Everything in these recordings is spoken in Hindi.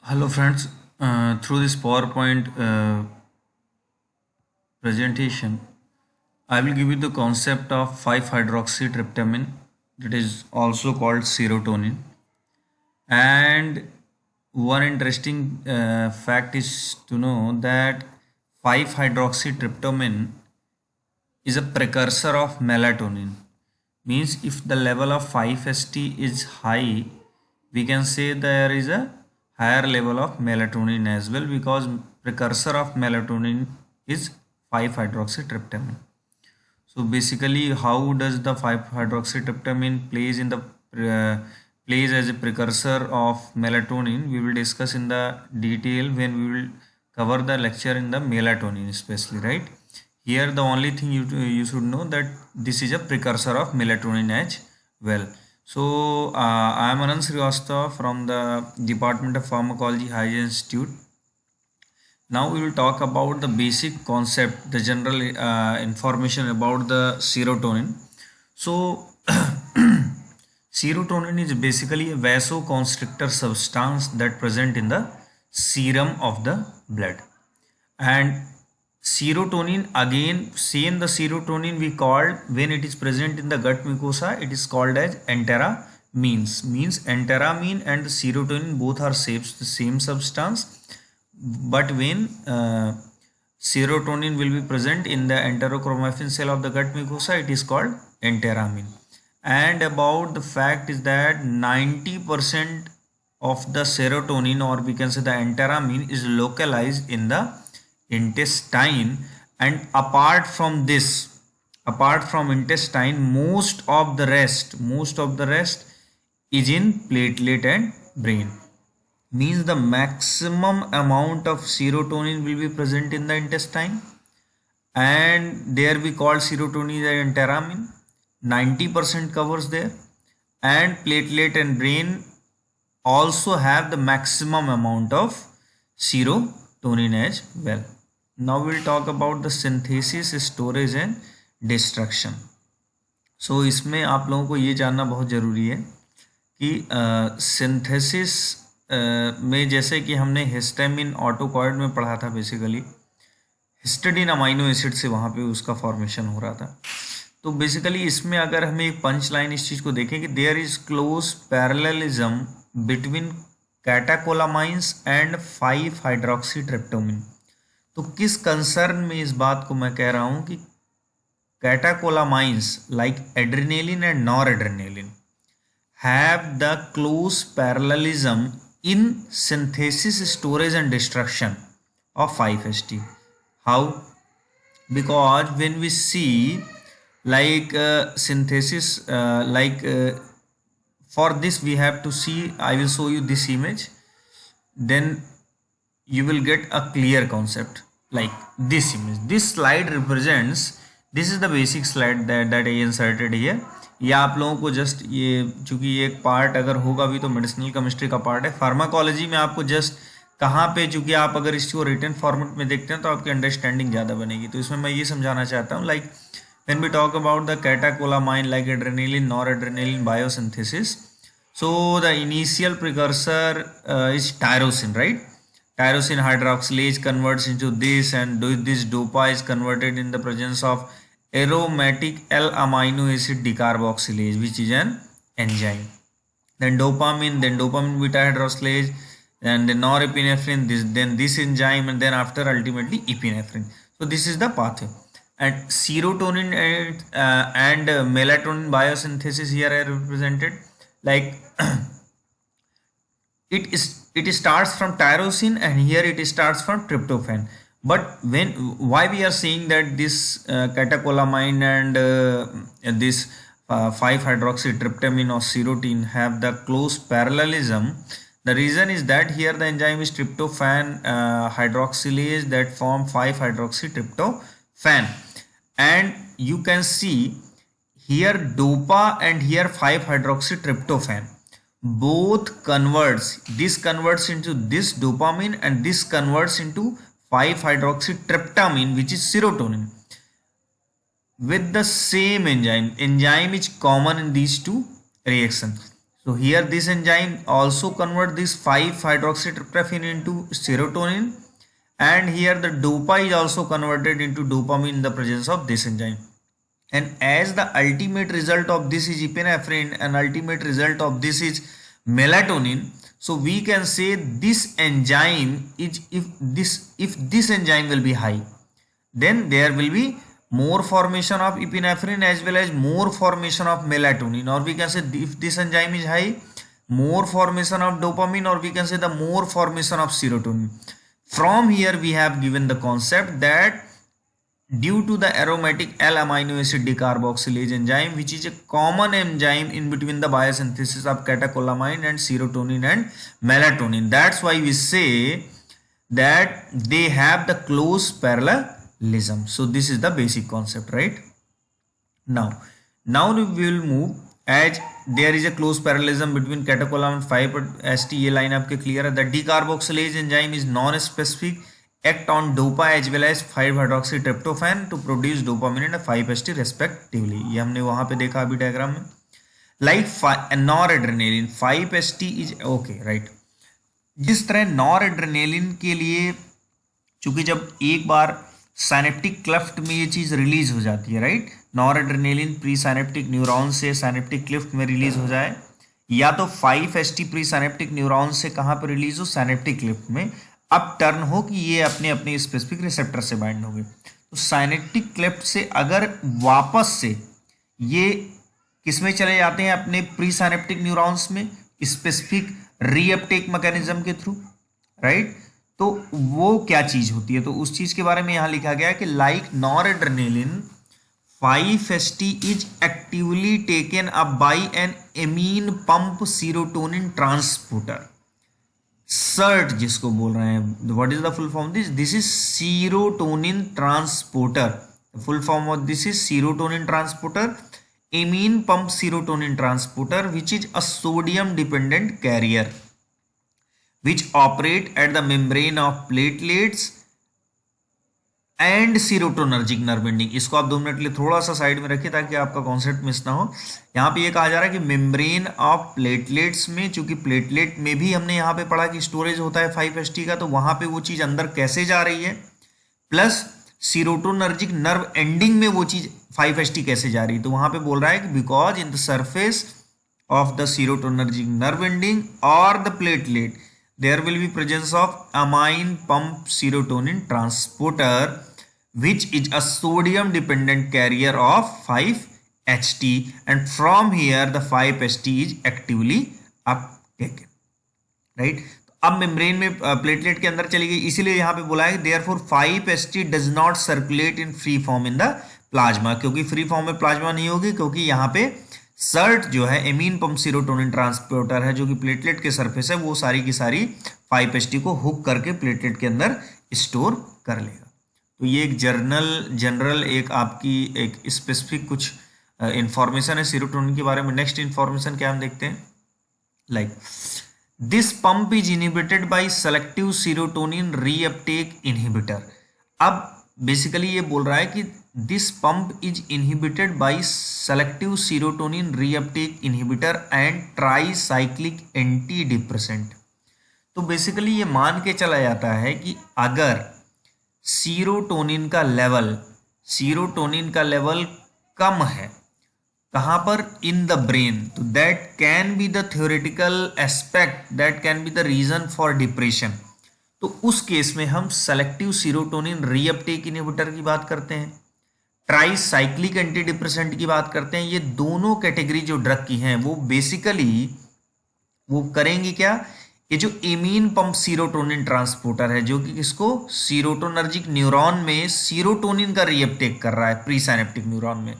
Hello friends, through this PowerPoint presentation, I will give you the concept of 5-hydroxytryptamine, that is also called serotonin. And one interesting fact is to know that 5-hydroxytryptamine is a precursor of melatonin. Means if the level of 5-HT is high, we can say there is a higher level of melatonin as well, because precursor of melatonin is 5-hydroxytryptamine. So basically, how does the 5-hydroxytryptamine plays as a precursor of melatonin? We will discuss in the detail when we will cover the lecture in the melatonin especially, right? Here the only thing you should know that this is a precursor of melatonin as well. So I am Anand Srivastava from the Department of Pharmacology, Hygiene Institute. Now we will talk about the basic concept, the general information about the serotonin. So serotonin is basically a vasoconstrictor substance that present in the serum of the blood. And serotonin, again same, the serotonin we called when it is present in the gut mucosa, it is called as enteramines. Means enteramine and the serotonin both are the same substance, but when serotonin will be present in the enterochromaffin cell of the gut mucosa, it is called enteramine. And about the fact is that 90% of the serotonin, or we can say the enteramine, is localized in the intestine. And apart from this, apart from intestine, most of the rest is in platelet and brain. Means the maximum amount of serotonin will be present in the intestine, and there we call serotonin the enteramine. 90% covers there, and platelet and brain also have the maximum amount of serotonin as well. Now we'll talk about the synthesis, storage and destruction. So इसमें आप लोगों को ये जानना बहुत ज़रूरी है कि सिंथेसिस में, जैसे कि हमने हिस्टामिन ऑटोकॉइड में पढ़ा था, बेसिकली हिस्टिडीन अमाइनो एसिड से वहाँ पे उसका फॉर्मेशन हो रहा था. तो बेसिकली इसमें अगर हमें एक पंच लाइन इस चीज़ को देखें कि there is close parallelism between catecholamines and 5-हाइड्रोक्सीट्रिप्टोमिन. तो किस कंसर्न में इस बात को मैं कह रहा हूँ कि catecholamines like adrenaline and nor adrenaline have the close parallelism in synthesis, storage and destruction of 5-HT. How? Because when we see like synthesis, for this we have to see, I will show you this image, then you will get a clear concept. Like this image, this slide represents, this is the basic slide that I inserted here. ये आप लोगों को जस्ट ये, चूंकि ये एक पार्ट अगर होगा भी तो मेडिसिनल केमिस्ट्री का पार्ट है, फार्माकोलॉजी में आपको जस्ट कहाँ पे, चूंकि आप अगर इसको रिटन फॉर्मेट में देखते हैं तो आपकी अंडरस्टैंडिंग ज़्यादा बनेगी. तो इसमें मैं ये समझाना चाहता हूँ, like when we talk about the catecholamine like adrenaline, noradrenaline biosynthesis, so the initial precursor is tyrosine, right? Tyrosine hydroxylase converts into this, and this DOPA is converted in the presence of aromatic L-amino acid decarboxylase, which is an enzyme. Then dopamine beta hydroxylase, and then norepinephrine, then this enzyme, and then after ultimately epinephrine. So this is the pathway. And serotonin and melatonin biosynthesis here are represented. Like it starts from tyrosine, and here it starts from tryptophan. But why we are saying that this catecholamine and this 5-hydroxytryptamine or serotonin have the close parallelism? The reason is that here the enzyme is tryptophan hydroxylase that form 5-hydroxytryptophan, and you can see here DOPA and here 5-hydroxytryptophan both converts, this converts into this dopamine and this converts into 5-hydroxytryptamine, which is serotonin, with the same enzyme is common in these two reactions. So here this enzyme also convert this 5-hydroxytryptophan into serotonin, and here the dopa is also converted into dopamine in the presence of this enzyme. And as the ultimate result of this is epinephrine and ultimate result of this is melatonin, so we can say this enzyme is, if this enzyme will be high, then there will be more formation of epinephrine as well as more formation of melatonin, or we can say if this enzyme is high, more formation of dopamine, or we can say the more formation of serotonin. From here we have given the concept that due to the aromatic L-amino acid decarboxylase enzyme, which is a common enzyme in between the biosynthesis of catecholamine and serotonin and melatonin, that's why we say that they have the close parallelism. So this is the basic concept, right? Now we will move, as there is a close parallelism between catecholamine 5-HT, ये line आपके clear है. The decarboxylase enzyme is non-specific, act on dopa as well as 5-hydroxytryptophan to produce dopamine and 5-HT respectively. ये हमने वहां पे देखा अभी डायग्राम में. Like noradrenaline 5-HT is okay, right? जिस तरह नॉरएड्रेनालिन के लिए, चूंकि जब एक बार साइनेप्टिक क्लेफ्ट में ये चीज रिलीज हो जाती है, right, noradrenaline pre synaptic neuron से साइनेप्टिक क्लेफ्ट में रिलीज हो जाए, या तो 5-HT प्री साइनेप्टिक न्यूरॉन से कहां पर रिलीज हो, साइनेप्टिक क्लेफ्ट में, अब टर्न हो कि ये अपने अपने स्पेसिफिक रिसेप्टर से बाइंड हो गए. तो साइनेप्टिक क्लेफ्ट से अगर वापस से ये किसमें चले जाते हैं, अपने प्री साइनेप्टिक न्यूरॉन्स में, स्पेसिफिक रीअपटेक मैकेनिज्म के थ्रू, राइट, तो वो क्या चीज होती है, तो उस चीज के बारे में यहां लिखा गया है कि like noradrenaline 5-HT is actively taken up by an amine pump serotonin transporter, SERT जिसको बोल रहे हैं. What is the full form this is serotonin transporter. Full form of this is serotonin transporter, amine pump serotonin transporter, which is a sodium dependent carrier which operate at the membrane of platelets and serotonergic nerve ending. इसको आप 2 मिनट के लिए थोड़ा सा साइड में रखिए ताकि आपका कॉन्सेप्ट मिस ना हो. यहाँ पे ये कहा जा रहा है कि मेम्ब्रेन ऑफ प्लेटलेट्स में, चूंकि प्लेटलेट में भी हमने यहाँ पे पढ़ा कि स्टोरेज होता है 5-HT का, तो वहां पे वो चीज अंदर कैसे जा रही है, प्लस सीरोटोनर्जिक नर्व एंडिंग में वो चीज 5-HT कैसे जा रही है. तो वहां पे बोल रहा है कि because in the surface of the serotonergic nerve ending और the platelet there will be presence of amine pump serotonin transporter which is a sodium dependent carrier of 5-HT, and from here the 5-HT is actively uptaken, right. अब मेम्ब्रेन में प्लेटलेट के अंदर चली गई, इसीलिए यहाँ पे बोला है therefore 5-HT does not circulate in free form in the plasma, क्योंकि फ्री फॉर्म में प्लाज्मा नहीं होगी, क्योंकि यहाँ पे सर्ट जो है एमीन पंप सीरोटोनिन ट्रांसपोर्टर है जो कि प्लेटलेट के सरफेस है, वो सारी की सारी 5-HT को हुक करके प्लेटलेट के अंदर स्टोर कर लेगा. तो ये एक जनरल एक आपकी एक स्पेसिफिक कुछ इंफॉर्मेशन है सीरोटोनिन के बारे में. नेक्स्ट इंफॉर्मेशन क्या हम देखते हैं, like this pump is inhibited bye selective serotonin reuptake inhibitor. अब बेसिकली ये बोल रहा है कि this pump is inhibited bye selective serotonin reuptake inhibitor and tricyclic anti depressant. तो बेसिकली ये मान के चला जाता है कि अगर सीरोटोनिन का लेवल कम है, कहां पर, इन द ब्रेन, तो that can be the theoretical aspect, that can be the reason for depression. तो उस केस में हम सेलेक्टिव सीरोटोनिन रीअपटेक इनहिबिटर की बात करते हैं, ट्राईसाइक्लिक एंटी डिप्रेसेंट की बात करते हैं. ये दोनों कैटेगरी जो ड्रग की हैं वो बेसिकली वो करेंगी क्या, ये जो एमीन पंप सीरोटोनिन ट्रांसपोर्टर है जो कि इसको सीरोटोनर्जिक न्यूरॉन में सीरोटोनिन का रीअपटेक कर रहा है प्री साइनेप्टिक न्यूरॉन में.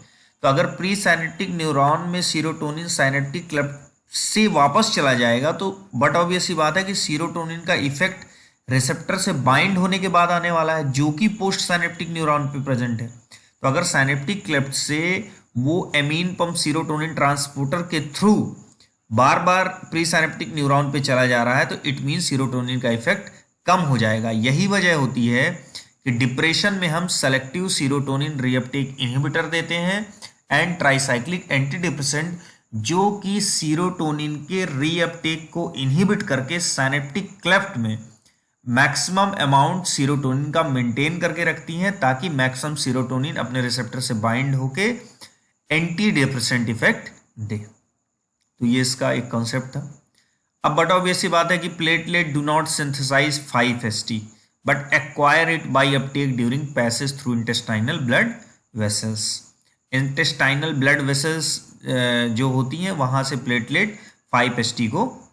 तो अगर प्री साइनेप्टिक न्यूरॉन में सीरोटोनिन साइनेप्टिक क्लेफ्ट से वापस चला जाएगा, तो बट ऑब्वियस ही बात है कि सीरोटोनिन का इफेक्ट रिसेप्टर से बाइंड होने के बाद आने वाला है, जो कि पोस्ट साइनेप्टिक न्यूरॉन पे प्रेजेंट है. तो अगर साइनेप्टिक क्लेफ्ट से वो एमीन पंप सीरोटोनिन ट्रांसपोर्टर के थ्रू बार बार प्री साइनेप्टिक न्यूरॉन पे चला जा रहा है, तो इट मीन सीरोटोनिन का इफेक्ट कम हो जाएगा. यही वजह होती है कि डिप्रेशन में हम सेलेक्टिव सीरोटोनिन रीअपटेक इनहिबिटर देते हैं एंड ट्राईसाइक्लिक एंटी डिप्रेसेंट जो कि सीरोटोनिन के रीअपटेक को इनहिबिट करके साइनेप्टिक क्लेफ्ट में मैक्सिमम अमाउंट सीरोटोनिन का मेंटेन करके रखती हैं, ताकि मैक्सिमम सीरोटोनिन अपने रिसेप्टर से बाइंड होके एंटी डिप्रेसेंट इफेक्ट दे। तो ये इसका एक कॉन्सेप्ट था। अब बट ऑब्वियस सी बात है कि platelet do not synthesise 5-HT but acquire it by uptake during passage through intestinal blood vessels. Intestinal blood vessels जो होती हैं वहां से प्लेटलेट 5-HT को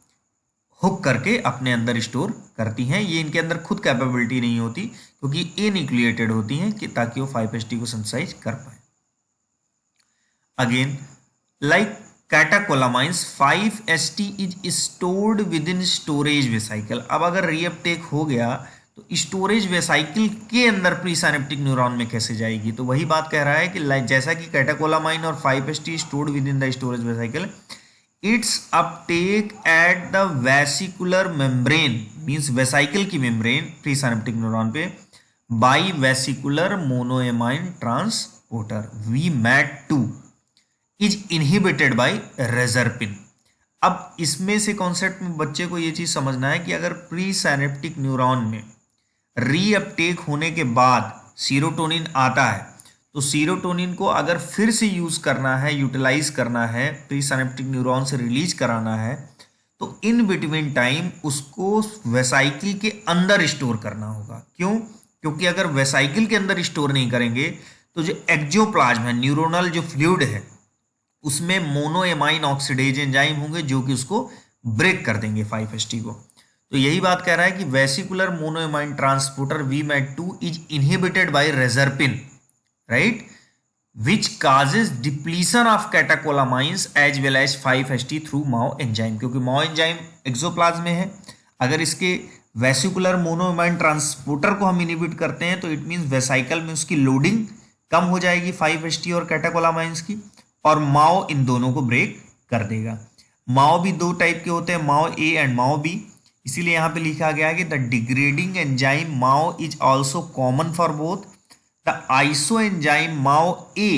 हुक करके अपने अंदर स्टोर करती हैं। ये इनके अंदर खुद कैपेबिलिटी नहीं होती, क्योंकि इन्यूक्लिएटेड होती हैं कि ताकि वो 5-HT को सिंथेसाइज कर पाए। Again like catecholamines 5-HT is stored with in storage vesicle. अब अगर रीअपटेक हो गया तो स्टोरेज वेसाइकल के अंदर प्री साइनेप्टिक न्यूरॉन में कैसे जाएगी? तो वही बात कह रहा है कि जैसा कि कैटाकोलामाइन और 5-HT stored within the storage vesicle, its uptake at the vesicular membrane means vesicle की मेम्ब्रेन प्री साइनेप्टिक न्यूरॉन पे by vesicular monoamine transporter VMAT2 is inhibited by reserpine. अब इसमें से कॉन्सेप्ट में बच्चे को ये चीज समझना है कि अगर प्री साइनेप्टिक न्यूरॉन में रीअपटेक होने के बाद सीरोटोनिन आता है, तो सीरोटोनिन को अगर फिर से यूज करना है, यूटिलाइज करना है, प्री साइनेप्टिक न्यूरॉन से रिलीज कराना है, तो इन बिटवीन टाइम उसको वेसाइकिल के अंदर स्टोर करना होगा। क्यों? क्योंकि अगर वेसाइकिल के अंदर स्टोर नहीं करेंगे तो जो एक्जोप्लाज्म है, न्यूरोनल जो फ्लूइड है, उसमें मोनोएमाइन ऑक्सीडेज एंजाइम होंगे जो कि उसको ब्रेक कर देंगे 5-HT को। तो यही बात कह रहा है कि vesicular monoamine transporter VMAT2 is inhibited by reserpine, right, which causes depletion of catecholamines as well as 5-HT through MAO enzyme। क्योंकि MAO एंजाइम एक्सोप्लाज्म में है, अगर इसके वेसिकुलर मोनोएमाइन ट्रांसपोर्टर को हम इनहिबिट करते हैं तो इट मींस वेसाइकल में उसकी लोडिंग कम हो जाएगी 5-HT और कैटाकोलामाइंस की, और MAO इन दोनों को ब्रेक कर देगा। MAO भी दो टाइप के होते हैं, MAO A and MAO B, इसीलिए यहाँ पे लिखा गया है कि the degrading enzyme MAO is also common for both the isoenzyme MAO-A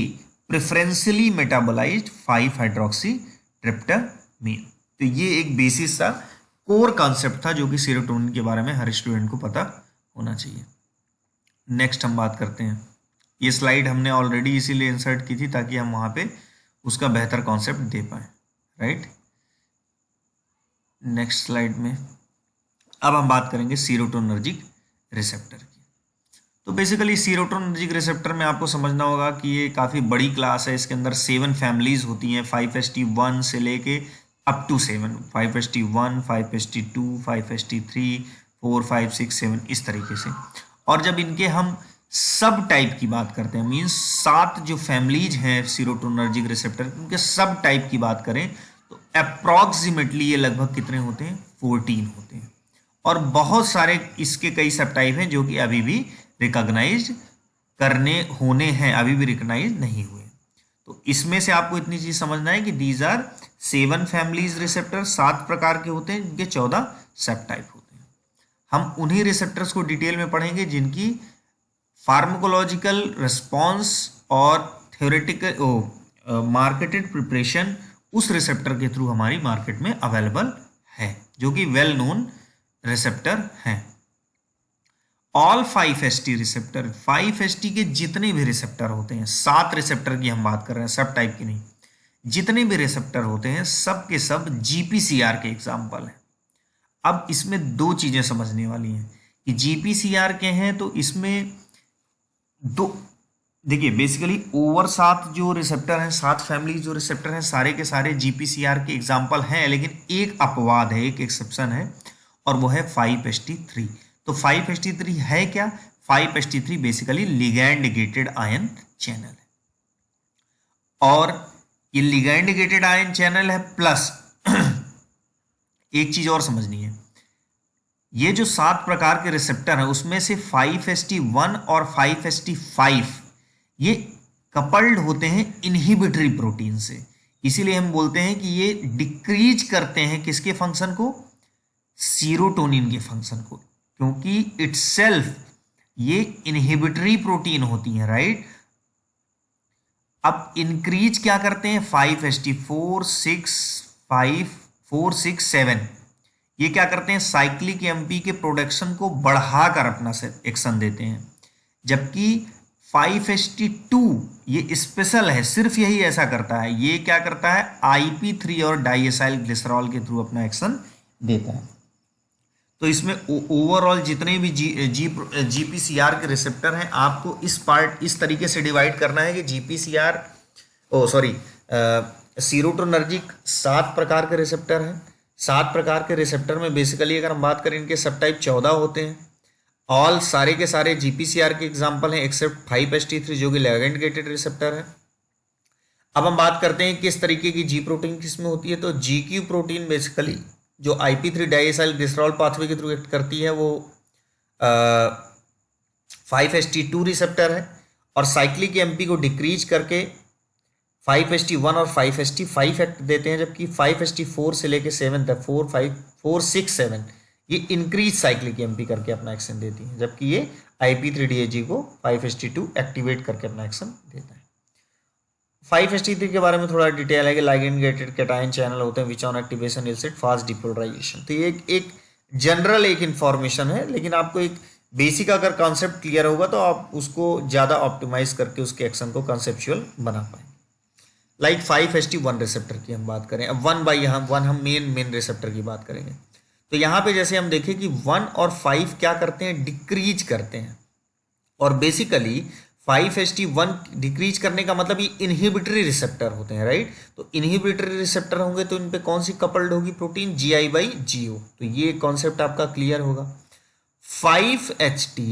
preferentially metabolized 5-hydroxytryptamine। तो ये एक बेसिस सा कोर कॉन्सेप्ट था जो कि सीरोटोनिन के बारे में हर स्टूडेंट को पता होना चाहिए। नेक्स्ट हम बात करते हैं, ये स्लाइड हमने ऑलरेडी इसीलिए इंसर्ट की थी ताकि हम वहां पे उसका बेहतर कॉन्सेप्ट दे पाए, राइट। नेक्स्ट स्लाइड में अब हम बात करेंगे सीरोटोनर्जिक रिसेप्टर की। तो बेसिकली सीरोटोनर्जिक रिसेप्टर में आपको समझना होगा कि ये काफ़ी बड़ी क्लास है, इसके अंदर 7 फैमिलीज होती हैं 5-HT1 से लेके up to 7, 5-HT1, 5-HT2, 5-HT3, 4, 5, 6, 7 इस तरीके से। और जब इनके हम सब टाइप की बात करते हैं, मीन्स 7 जो फैमिलीज हैं सीरोटोनर्जिक रिसेप्टर, उनके सब टाइप की बात करें तो अप्रॉक्सीमेटली ये लगभग कितने होते हैं? 14 होते हैं। और बहुत सारे इसके कई सब टाइप हैं जो कि अभी भी रिकॉग्नाइज करने होने हैं, अभी भी रिकॉग्नाइज नहीं हुए। तो इसमें से आपको इतनी चीज समझना है कि दीज आर 7 फैमिलीज रिसेप्टर, 7 प्रकार के होते हैं जिनके 14 सब टाइप होते हैं। हम उन्हीं रिसेप्टर्स को डिटेल में पढ़ेंगे जिनकी फार्माकोलॉजिकल रिस्पॉन्स और थ्योरेटिकल मार्केटेड प्रिपरेशन उस रिसेप्टर के थ्रू हमारी मार्केट में अवेलेबल है, जो कि वेल नोन रिसेप्टर हैं। ऑल 5-HT रिसेप्टर, 5-HT के जितने भी रिसेप्टर होते हैं, 7 रिसेप्टर की हम बात कर रहे हैं, सब टाइप की नहीं, जितने भी रिसेप्टर होते हैं सब के सब GPCR के एग्जाम्पल हैं। अब इसमें दो चीजें समझने वाली हैं कि GPCR के हैं, तो इसमें दो देखिए, बेसिकली ओवर 7 जो रिसेप्टर हैं, 7 फैमिली जो रिसेप्टर हैं, सारे के सारे GPCR के एग्जाम्पल हैं, लेकिन एक अपवाद है, एक एक्सेप्शन है, और वो है 5-HT3। तो 5-HT3 है क्या? 5-HT3 basically ligand gated ion channel है, और ये लिगैंड गेटेड आयन चैनल है, प्लस एक चीज और समझनी है, ये जो 7 प्रकार के रिसेप्टर हैं उसमें से 5-HT1 और 5-HT5 ये कपल्ड होते हैं इनहिबिटरी प्रोटीन से, इसीलिए हम बोलते हैं कि ये डिक्रीज करते हैं किसके फंक्शन को? सीरोटोनिन के फंक्शन को, क्योंकि इटसेल्फ ये इनहिबिटरी प्रोटीन होती हैं, राइट। अब इंक्रीज क्या करते हैं, 5HT 4 6 5 4 6 7, ये क्या करते हैं, साइक्लिक एमपी के प्रोडक्शन को बढ़ाकर अपना से एक्शन देते हैं। जबकि 5HT2 ये स्पेशल है, सिर्फ यही ऐसा करता है, ये क्या करता है, IP3 और डाइएसाइल ग्लिसरॉल के थ्रू अपना एक्शन देता है। तो इसमें ओवरऑल जितने भी जीपीसीआर के रिसेप्टर हैं, आपको इस तरीके से डिवाइड करना है कि जीपीसीआर सीरोटोनर्जिक 7 प्रकार के रिसेप्टर हैं। 7 प्रकार के रिसेप्टर में बेसिकली अगर हम बात करें, इनके सब टाइप 14 होते हैं। ऑल सारे के सारे जीपीसीआर के एग्जाम्पल हैं एक्सेप्ट 5HT3 जो कि लिगैंड गेटेड रिसेप्टर है। अब हम बात करते हैं किस तरीके की जी प्रोटीन किसमें होती है। तो जीक्यू प्रोटीन बेसिकली जो IP3 डाइएसाइल ग्लिसरॉल पाथवे के थ्रू एक्ट करती है वो 5HT2 रिसेप्टर है, और साइक्लिक एमपी को डिक्रीज करके 5HT1 और 5HT5 एक्ट देते हैं। जबकि 5HT4 से लेके 7 तक 4 6 7 ये इंक्रीज साइक्लिक एमपी करके अपना एक्शन देती है, जबकि ये IP3DAG को 5HT2 एक्टिवेट करके अपना एक्शन देता है। 5HT3 के बारे में थोड़ा डिटेल है कि लिगैंड गेटेड कैटायन चैनल होते हैं which on activation इल्सिट fast depolarisation. तो ये एक जनरल एक इंफॉर्मेशन है, लेकिन आपको एक बेसिक अगर कॉन्सेप्ट क्लियर होगा तो आप उसको ज़्यादा ऑप्टिमाइज करके उसके एक्शन को कंसेप्चुअल बना पाएंगे। लाइक 5HT1 रिसेप्टर की हम बात करें, अब 1 बाई हम मेन रिसेप्टर की बात करेंगे। तो यहाँ पे जैसे हम देखें कि 1 और 5 क्या करते हैं, डिक्रीज करते हैं। और बेसिकली 5HT1 डिक्रीज करने का मतलब ये इनहिबिटरी रिसेप्टर होते हैं, राइट। तो इनहिबिटरी रिसेप्टर होंगे तो इन पे कौन सी कपल्ड होगी प्रोटीन, GI/GO। तो ये कॉन्सेप्ट आपका क्लियर होगा। 5HT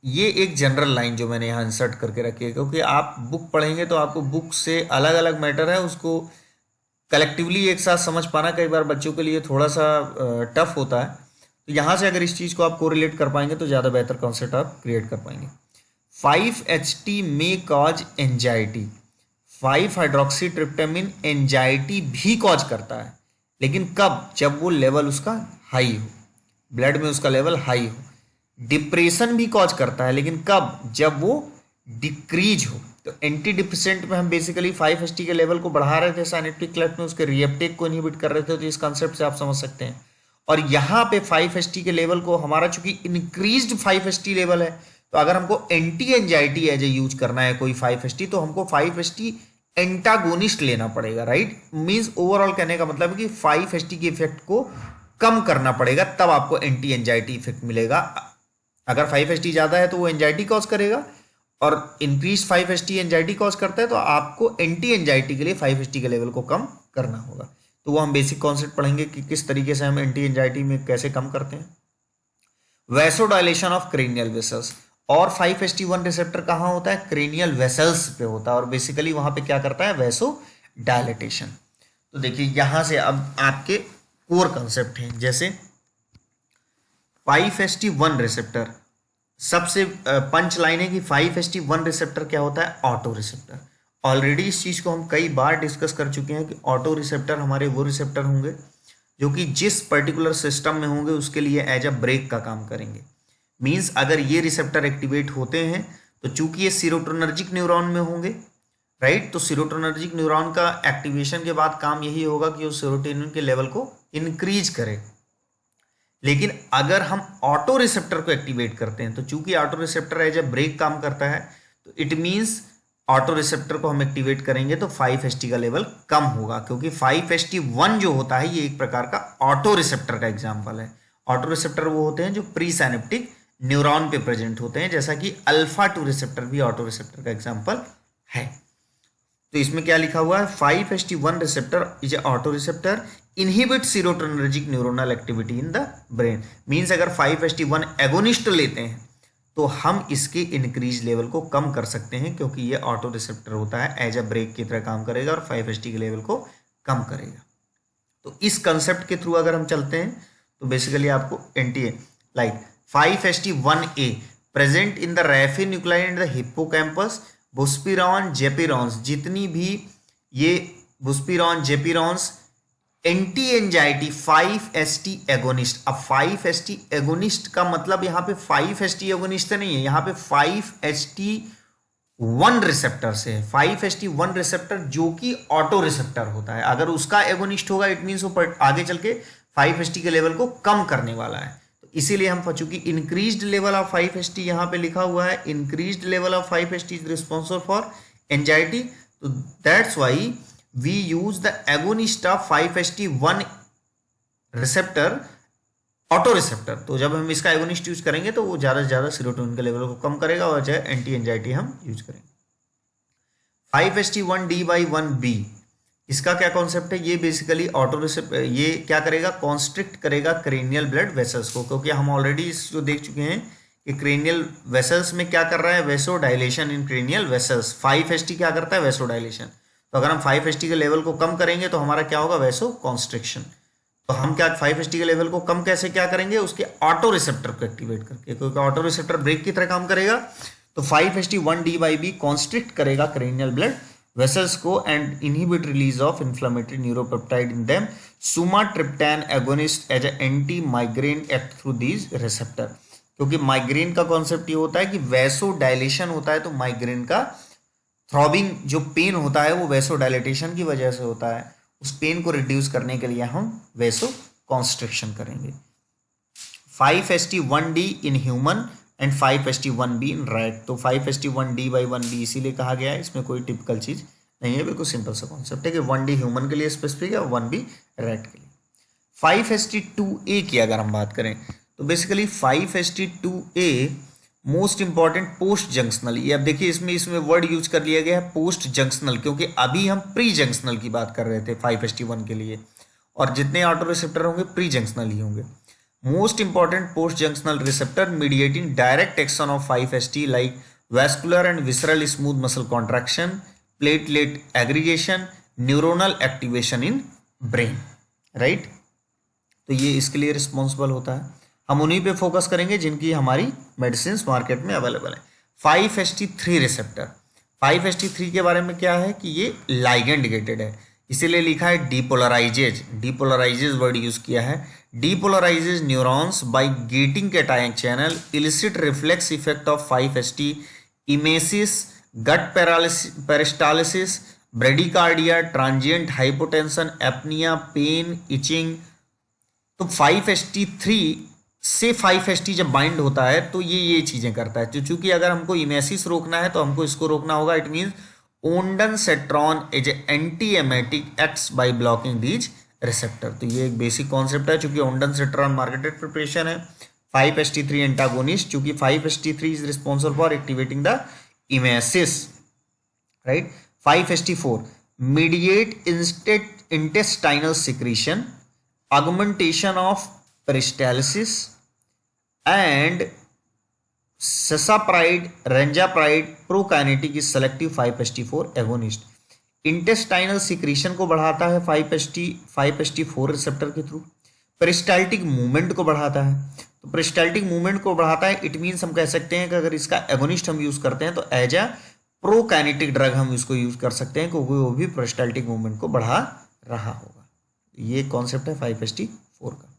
ये एक जनरल लाइन जो मैंने यहाँ इंसर्ट करके रखी है, क्योंकि आप बुक पढ़ेंगे तो आपको बुक से अलग अलग मैटर है, उसको कलेक्टिवली एक साथ समझ पाना कई बार बच्चों के लिए थोड़ा सा टफ होता है। तो यहाँ से अगर इस चीज़ को आप कोरिलेट कर पाएंगे तो ज़्यादा बेहतर कॉन्सेप्ट आप क्रिएट कर पाएंगे। 5HT में कॉज एंजाइटी, 5-हाइड्रोक्सीट्रिप्टामिन एंजाइटी भी कॉज करता है, लेकिन कब, जब वो लेवल उसका हाई हो, ब्लड में उसका लेवल हाई हो। डिप्रेशन भी कॉज करता है, लेकिन कब, जब वो डिक्रीज हो। तो एंटी डिप्रेसेंट में हम बेसिकली 5HT के लेवल को बढ़ा रहे थे, साइनेप्टिक क्लेफ्ट में उसके रिएप्टेक को इनहिबिट कर रहे थे। तो इस कॉन्सेप्ट से आप समझ सकते हैं। और यहाँ पे 5HT के लेवल को हमारा चूंकि इंक्रीज्ड 5HT लेवल है, तो अगर हमको anti anxiety as a use करना है कोई 5HT, तो हमको 5HT एंटागोनिस्ट लेना पड़ेगा, राइट। मींस ओवरऑल कहने का मतलब है कि 5HT के इफेक्ट को कम करना पड़ेगा, तब आपको एंटी एंजाइटी इफेक्ट मिलेगा। अगर 5HT ज्यादा है तो वो एंजाइटी कॉज करेगा, और इंक्रीज 5HT एंजाइटी कॉज करता है, तो आपको एंटी एंजाइटी के लिए 5HT के लेवल को कम करना होगा। तो वो हम बेसिक कॉन्सेप्ट पढ़ेंगे कि किस तरीके से हम एंटी एंजाइटी में कैसे कम करते हैं। वैसोडाइलेशन ऑफ क्रेनियल वेसल्स, और 5HT1 रिसेप्टर कहाँ होता है, क्रेनियल वेसल्स पे होता है, और बेसिकली वहां पे क्या करता है, वैसो डायलेटेशन। तो देखिए यहां से अब आपके कोर कंसेप्ट हैं, जैसे 5HT1 रिसेप्टर, सबसे पंच लाइन है कि 5HT1 रिसेप्टर क्या होता है, ऑटो रिसेप्टर। ऑलरेडी इस चीज को हम कई बार डिस्कस कर चुके हैं कि ऑटो रिसेप्टर हमारे वो रिसेप्टर होंगे जो कि जिस पर्टिकुलर सिस्टम में होंगे उसके लिए एज अ ब्रेक का काम करेंगे। मींस अगर ये रिसेप्टर एक्टिवेट होते हैं तो चूंकि ये सीरोटोनर्जिक न्यूरॉन में होंगे, राइट, तो सीरोटोनर्जिक न्यूरॉन का एक्टिवेशन के बाद काम यही होगा कि वो सेरोटोनिन के लेवल को इंक्रीज करे। लेकिन अगर हम ऑटो रिसेप्टर को एक्टिवेट करते हैं, तो चूंकि auto receptor as a brake काम करता है, तो इट मींस ऑटो रिसेप्टर को हम एक्टिवेट करेंगे तो 5HT का लेवल कम होगा, क्योंकि 5HT1 जो होता है ये एक प्रकार का ऑटो रिसेप्टर का एग्जाम्पल है। ऑटो रिसेप्टर वो होते हैं जो प्री साइनेप्टिक न्यूरॉन पे प्रेजेंट होते हैं, जैसा कि अल्फा 2 रिसेप्टर भी ऑटो रिसेप्टर का एग्जाम्पल है। तो इसमें क्या लिखा हुआ है, 5HT1 receptor is a auto receptor inhibit serotonergic neuronal activity in the brain. Means अगर 5HT1 एगोनिस्ट लेते हैं तो हम इसके इंक्रीज लेवल को कम कर सकते हैं, क्योंकि ये ऑटो रिसेप्टर होता है, एज अ ब्रेक की तरह काम करेगा और 5HT के लेवल को कम करेगा। तो इस कंसेप्ट के थ्रू अगर हम चलते हैं तो बेसिकली आपको anti like 5HT1A present in the raphe nuclei in the hippocampus, buspirone gepirones, जितनी भी ये buspirone gepirones anti anxiety 5HT agonist. अब 5HT एगोनिस्ट का मतलब यहाँ पे 5HT एगोनिस्ट नहीं है, यहाँ पे 5HT वन रिसेप्टर से है। 5HT1 रिसेप्टर जो कि ऑटो रिसेप्टर होता है, अगर उसका एगोनिस्ट होगा इट मीन्स वो आगे चल के 5HT के लेवल को कम करने वाला है। तो इसीलिए हम चूंकि इंक्रीज्ड लेवल ऑफ 5HT यहाँ पे लिखा हुआ है, increased level of 5HT is responsible for anxiety, तो that's why we use the agonist of 5HT1 receptor auto receptor. तो जब हम इसका एगोनिस्ट यूज करेंगे तो वो ज़्यादा से ज़्यादा सेरोटोनिन के लेवल को कम करेगा और चाहे एंटी एंजाइटी हम यूज करेंगे। 5HT1D/1B इसका क्या कॉन्सेप्ट है, ये बेसिकली ऑटो रिसेप्टर, ये क्या करेगा, कॉन्स्ट्रिक्ट करेगा क्रेनियल ब्लड वेसल्स को, क्योंकि हम ऑलरेडी इसको देख चुके हैं कि क्रेनियल वेसल्स में क्या कर रहा है, वेसो डायलेशन इन क्रेनियल वेसल्स। 5HT क्या करता है, वेसो डायलेशन। तो अगर हम 5HT के लेवल को कम करेंगे तो हमारा क्या होगा, वेसो कॉन्स्ट्रिक्शन। तो हम क्या 5HT के लेवल को कम कैसे क्या करेंगे, उसके ऑटो रिसेप्टर को एक्टिवेट करके, क्योंकि ऑटो रिसेप्टर ब्रेक की तरह काम करेगा। तो 5HT1D/B कॉन्स्ट्रिक्ट करेगा क्रेनियल ब्लड वेसल्स को and inhibit release of inflammatory neuropeptide in them. Sumatriptan agonist as anti migraine act through these receptor, क्योंकि माइग्रेन का कॉन्सेप्ट ये होता है कि वैसो डायलेशन होता है, तो माइग्रेन का थ्रॉबिंग जो पेन होता है वो वैसो डायलेटेशन की वजह से होता है। उस पेन को रिड्यूस करने के लिए हम वैसो कॉन्स्ट्रिक्शन करेंगे। 5HT1D in human and 5HT1B in rat. तो 5HT1D/1B इसीलिए कहा गया है, इसमें कोई टिपिकल चीज नहीं है, बिल्कुल सिंपल सा कॉन्सेप्ट है कि 1D ह्यूमन के लिए स्पेसिफिक है और 1B रैट के लिए। 5HT2A की अगर हम बात करें तो basically 5HT2A most important post junctional, ये अब देखिए इसमें वर्ड यूज कर लिया गया है पोस्ट जंक्शनल, क्योंकि अभी हम प्री जंक्शनल की बात कर रहे थे 5HT1 के लिए, और जितने ऑटो रिसेप्टर होंगे प्री जंक्शनल ही होंगे। Most important post junctional receptor mediating direct action of 5HT like vascular and visceral smooth muscle contraction, platelet aggregation, neuronal activation in brain, right. तो ये इसके लिए रिस्पॉन्सिबल होता है। हम उन्हीं पे फोकस करेंगे जिनकी हमारी मेडिसिन मार्केट में अवेलेबल है। 5HT3 रिसेप्टर, 5HT3 के बारे में क्या है कि ये लाइगेंड गेटेड है, इसीलिए लिखा है डीपोलराइजेज, डीपोलराइजेज वर्ड यूज किया है। Depolarises neurons by gating cation channel, elicit reflex effect of 5HT, emesis, gut peristalsis, bradycardia, transient hypotension, apnoea, pain, itching. तो 5HT3 से 5HT जब बाइंड होता है तो ये चीजें करता है। तो चूंकि अगर हमको इमेसिस रोकना है तो हमको इसको रोकना होगा, it means ondansetron as anti emetic acts by blocking these receptor. तो ये एक बेसिक कॉन्सेप्ट है, चूंकि ओंडनसेट्रॉन मार्केटेड प्रिपरेशन है। 5HT3 एंटागोनिस्ट, चूंकि 5HT3 is responsible for activating the emesis, right. 5HT4 mediate intestinal secretion, augmentation of peristalsis and sasapride, rangepride, prokinetic is selective 5HT4 agonist। Intestinal secretion को बढ़ाता है 5HT4 रिसेप्टर के थ्रू, पेरिस्टाल्टिक मूवमेंट को बढ़ाता है। तो पेरिस्टाल्टिक मूवमेंट को बढ़ाता है, इट मीन्स हम कह सकते हैं कि अगर इसका एगोनिस्ट हम यूज करते हैं तो एज अ प्रोकाइनेटिक ड्रग हम इसको यूज कर सकते हैं, क्योंकि वो भी पेरिस्टाल्टिक मूवमेंट को बढ़ा रहा होगा। ये कॉन्सेप्ट है 5HT4 का।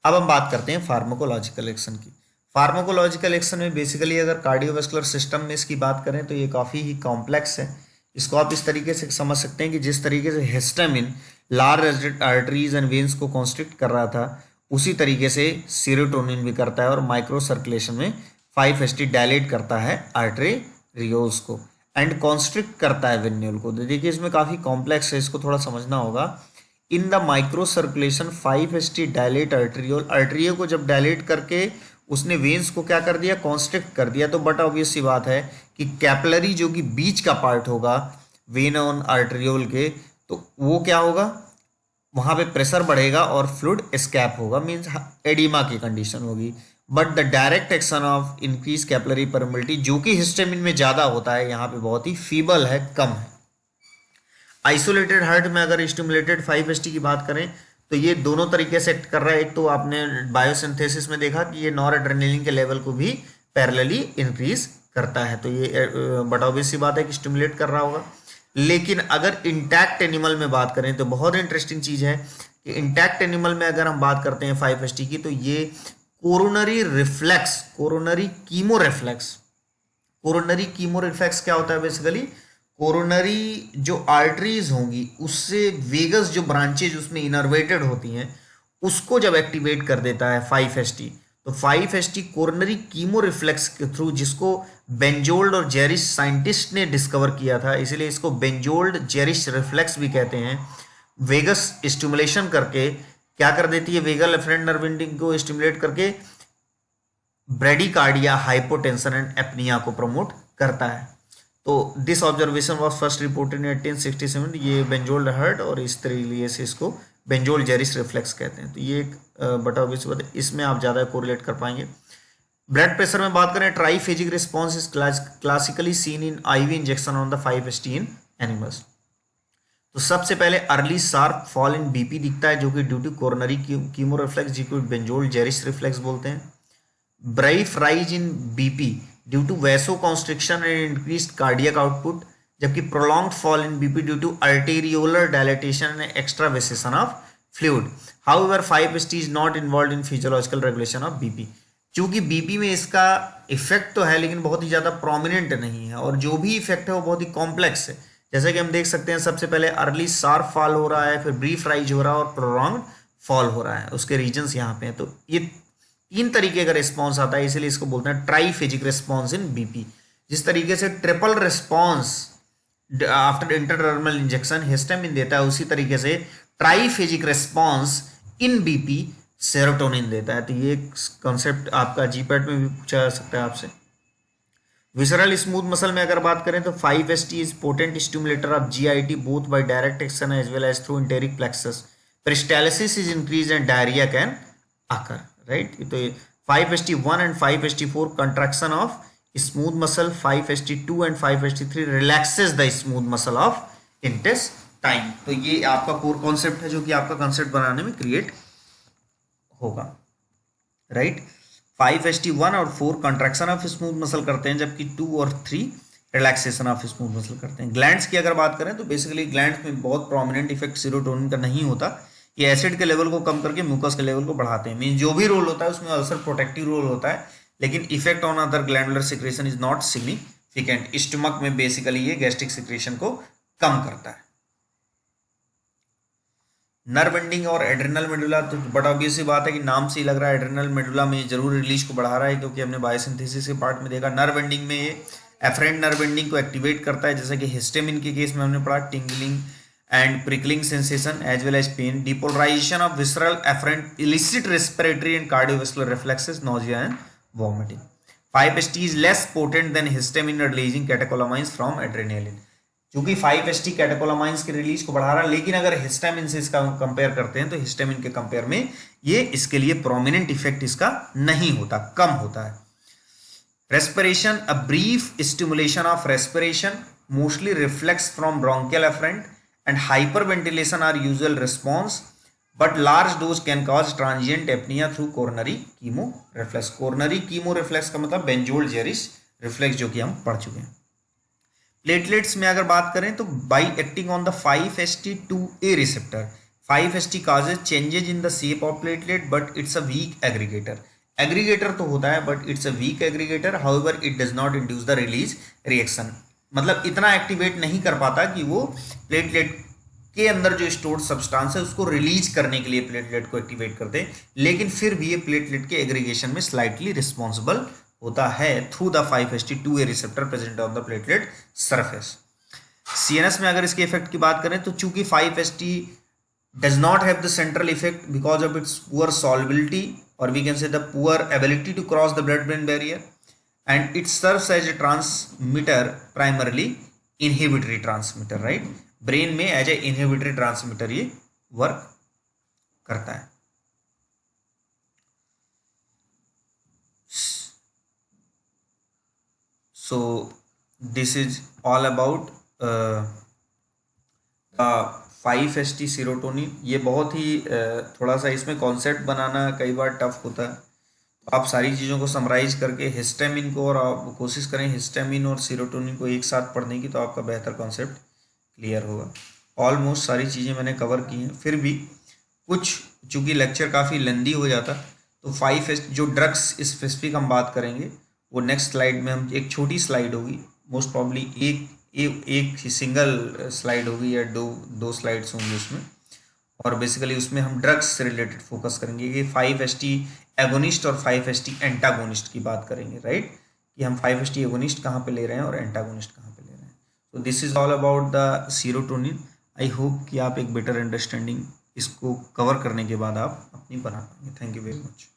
अब हम बात करते हैं फार्माकोलॉजिकल एक्शन की। फार्माकोलॉजिकल एक्शन में बेसिकली अगर कार्डियोवास्कुलर सिस्टम में इसकी बात करें तो ये काफ़ी ही कॉम्प्लेक्स है। इसको आप इस तरीके से समझ सकते हैं कि जिस तरीके से histamine large arteries and veins को कॉन्स्ट्रिक्ट कर रहा था, उसी तरीके से सेरोटोनिन भी करता है और माइक्रो सर्कुलेशन में 5HT डायलेट करता है आर्टेरियोल्स को एंड कॉन्स्ट्रिक्ट करता है वेन्यूल को। देखिए इसमें काफ़ी कॉम्प्लेक्स है, इसको थोड़ा समझना होगा। In the micro circulation 5HT dilate arteriole, arterio को जब डायलेट करके उसने वेन्स को क्या कर दिया, कॉन्स्ट्रिक्ट कर दिया। तो बट ऑब्वियस सी बात है कि कैपिलरी जो कि बीच का पार्ट होगा वेन ऑन आर्टेरियोल के, तो वो क्या होगा, वहाँ पे प्रेशर बढ़ेगा और फ्लूइड एस्केप होगा, मीन्स एडिमा की कंडीशन होगी। But the direct action of increase capillary permeability जो कि हिस्टामिन में ज़्यादा होता है, यहाँ पे बहुत ही फीबल है, कम है। आइसोलेटेड हार्ट में अगर स्टिमुलेटेड 5HT की बात करें तो ये दोनों तरीके से एक्ट कर रहा है। एक तो आपने बायोसिंथेसिस में देखा कि ये नॉर एड्रेनलिन के लेवल को भी पैरेलली इंक्रीज करता है, तो ये बट ऑब्वियस सी बात है कि स्टिमुलेट कर रहा होगा। लेकिन अगर इंटैक्ट एनिमल में बात करें तो बहुत इंटरेस्टिंग चीज़ है कि इंटैक्ट एनिमल में अगर हम बात करते हैं 5HT की, तो ये coronary reflex, coronary chemo reflex coronary chemo reflex क्या होता है बेसिकली, कोरोनरी जो आर्टरीज होंगी उससे वेगस जो ब्रांचेज उसमें इनर्वेटेड होती हैं उसको जब एक्टिवेट कर देता है 5ST, तो 5ST कोरोनरी कीमो रिफ्लेक्स के थ्रू, जिसको बेंजोल्ड और जेरिश साइंटिस्ट ने डिस्कवर किया था, इसलिए इसको बेंजोल्ड जेरिश रिफ्लेक्स भी कहते हैं, वेगस स्टिमुलेशन करके क्या कर देती है, वेगल एफरेंट नर्व एंडिंग को स्टिमुलेट करके ब्रेडिकार्डिया, हाइपोटेंशन एंड एपनिया को प्रमोट करता है। तो this observation was first reported in 1867, ये बेंजोल्ड हर्ट, और इस तरीके से इसको बेंजोल्ड जेरिश रिफ्लेक्स कहते हैं। तो ये एक बटा ऑब्वियस बात है, इसमें आप ज़्यादा कोरिलेट कर पाएंगे। ब्लड प्रेशर में बात करें, triphasic response is classically seen in IV injection on the 5ST in animals. तो सबसे पहले early sharp fall in BP दिखता है, जो कि due to coronary chemo reflex, जिसको बेंजोल्ड जेरिश रिफ्लेक्स बोलते हैं। Brief rise in BP due to vasoconstriction and increased cardiac output, जबकि prolonged fall in BP due to arteriolar dilatation and extravasation of fluid. However, 5ST is not involved in physiological regulation of BP. चूंकि BP में इसका इफेक्ट तो है लेकिन बहुत ही ज़्यादा प्रोमिनेंट नहीं है, और जो भी इफेक्ट है वो बहुत ही कॉम्प्लेक्स है। जैसे कि हम देख सकते हैं, सबसे पहले अर्ली शार्प फॉल हो रहा है, फिर ब्रीफ राइज हो रहा है और प्रोलॉन्ग्ड फॉल हो रहा है। उसके रीजन्स यहाँ पे हैं। तो ये 3 तरीके का रिस्पॉन्स आता है, इसीलिए इसको बोलते हैं ट्राईफेजिक रिस्पॉन्स इन BP। जिस तरीके से triple response after intradermal injection histamine देता है, उसी तरीके से triphasic response in BP serotonin देता है। तो ये कॉन्सेप्ट आपका GPAT में भी पूछा जा सकता है आपसे। विसरल स्मूथ मसल में अगर बात करें तो 5ST is potent stimulator of GIT both by direct action as well as through enteric plexus. Peristalsis is increase and diarrhoea can occur, right. तो 5ST1 and 5ST4 contraction of smooth muscle, 5ST2 and 5ST3 relaxes the smooth muscle of intestine. तो ये आपका कोर कॉन्सेप्ट है जो कि आपका कॉन्सेप्ट बनाने में क्रिएट होगा, राइट। 5ST1 और 4 कंट्रैक्शन ऑफ स्मूथ मसल करते हैं, जबकि 2 और 3 रिलैक्सेशन ऑफ स्मूथ मसल करते हैं। ग्लैंड्स की अगर बात करें तो बेसिकली ग्लैंड्स में बहुत प्रोमिनेंट इफेक्ट सेरोटोनिन का नहीं होता। ये एसिड के लेवल को कम करके म्यूकस के लेवल को बढ़ाते हैं। मीन जो भी रोल होता है उसमें अल्सर प्रोटेक्टिव रोल होता है, लेकिन effect on other glandular secretion is not significant. Stomach में बेसिकली ये गैस्ट्रिक सिक्रेशन को कम करता है। नर्व एंडिंग और एड्रेनल मेडुला, तो बड़ा ऑब्वियस सी बात है कि नाम से ही लग रहा है एड्रेनल मेडुला में जरूर रिलीज को बढ़ा रहा है, क्योंकि हमने बायोसिंथेसिस के पार्ट में देखा। नर्व एंडिंग में ये एफरेंट नर्व एंडिंग को एक्टिवेट करता है, जैसे कि हिस्टामिन के केस में हमने पढ़ा tingling and prickling sensation as well as pain. Depolarisation of visceral afferent elicit respiratory and cardiovascular reflexes, nausea and vomiting. 5ST is less potent than histamine releasing catecholamines from adrenaline. क्योंकि 5ST कैटेकोलामाइंस के रिलीज को बढ़ा रहा है, लेकिन अगर हिस्टामिन से इसका कंपेयर करते हैं तो हिस्टामिन के कंपेयर में ये इसके लिए प्रोमिनेंट इफेक्ट इसका नहीं होता, कम होता है। Respiration, a brief stimulation of respiration mostly reflex from bronchial afferent and hyperventilation are usual response, but large dose can cause transient apnoea through coronary chemo reflex. Coronary chemo reflex का मतलब बेंजोल्ड जेरिश रिफ्लेक्स, जो कि हम पढ़ चुके हैं। प्लेटलेट्स में अगर बात करें तो by acting on the 5ST2A receptor, 5ST causes changes in the shape of platelet but it's a weak aggregator. Aggregator तो होता है but it's a weak aggregator, however it does not induce the release reaction. मतलब इतना एक्टिवेट नहीं कर पाता कि वो प्लेटलेट के अंदर जो स्टोर्ड सब्सटेंस है उसको रिलीज करने के लिए प्लेटलेट को एक्टिवेट करते हैं, लेकिन फिर भी ये प्लेटलेट के एग्रीगेशन में स्लाइटली रिस्पॉन्सिबल होता है through the 5ST2A receptor present on the platelet surface. CNS में अगर इसके इफेक्ट की बात करें तो चूंकि 5ST does not have the central effect because of its poor solubility, और we can say the poor ability to cross the blood brain barrier, and it serves as a transmitter, primarily inhibitory transmitter, right. Brain में एज ए इनहिबिटरी ट्रांसमीटर ये वर्क करता है। So this is all about 5ST serotonin. ये बहुत ही थोड़ा सा इसमें कॉन्सेप्ट बनाना कई बार टफ होता है, तो आप सारी चीज़ों को समराइज करके हिस्टामिन को, और आप कोशिश करें हिस्टामिन और सेरोटोनिन को एक साथ पढ़ने की, तो आपका बेहतर कॉन्सेप्ट क्लियर होगा। ऑलमोस्ट सारी चीज़ें मैंने कवर की हैं, फिर भी कुछ चूँकि लेक्चर काफ़ी लेंदी हो जाता, तो 5ST जो ड्रग्स स्पेसिफिक हम बात करेंगे वो नेक्स्ट स्लाइड में हम, एक छोटी स्लाइड होगी मोस्ट प्रॉब्ली, एक सिंगल स्लाइड होगी या दो स्लाइड्स होंगी उसमें, और बेसिकली उसमें हम ड्रग्स से रिलेटेड फोकस करेंगे कि 5-HT एगोनिस्ट और 5-HT एंटागोनिस्ट की बात करेंगे, राइट, कि हम 5-HT एगोनिस्ट कहाँ पे ले रहे हैं और एंटागोनिस्ट कहाँ पे ले रहे हैं। तो this is all about the serotonin. I hope कि आप एक बेटर अंडरस्टैंडिंग इसको कवर करने के बाद आप अपनी बना पाएंगे। Thank you very much.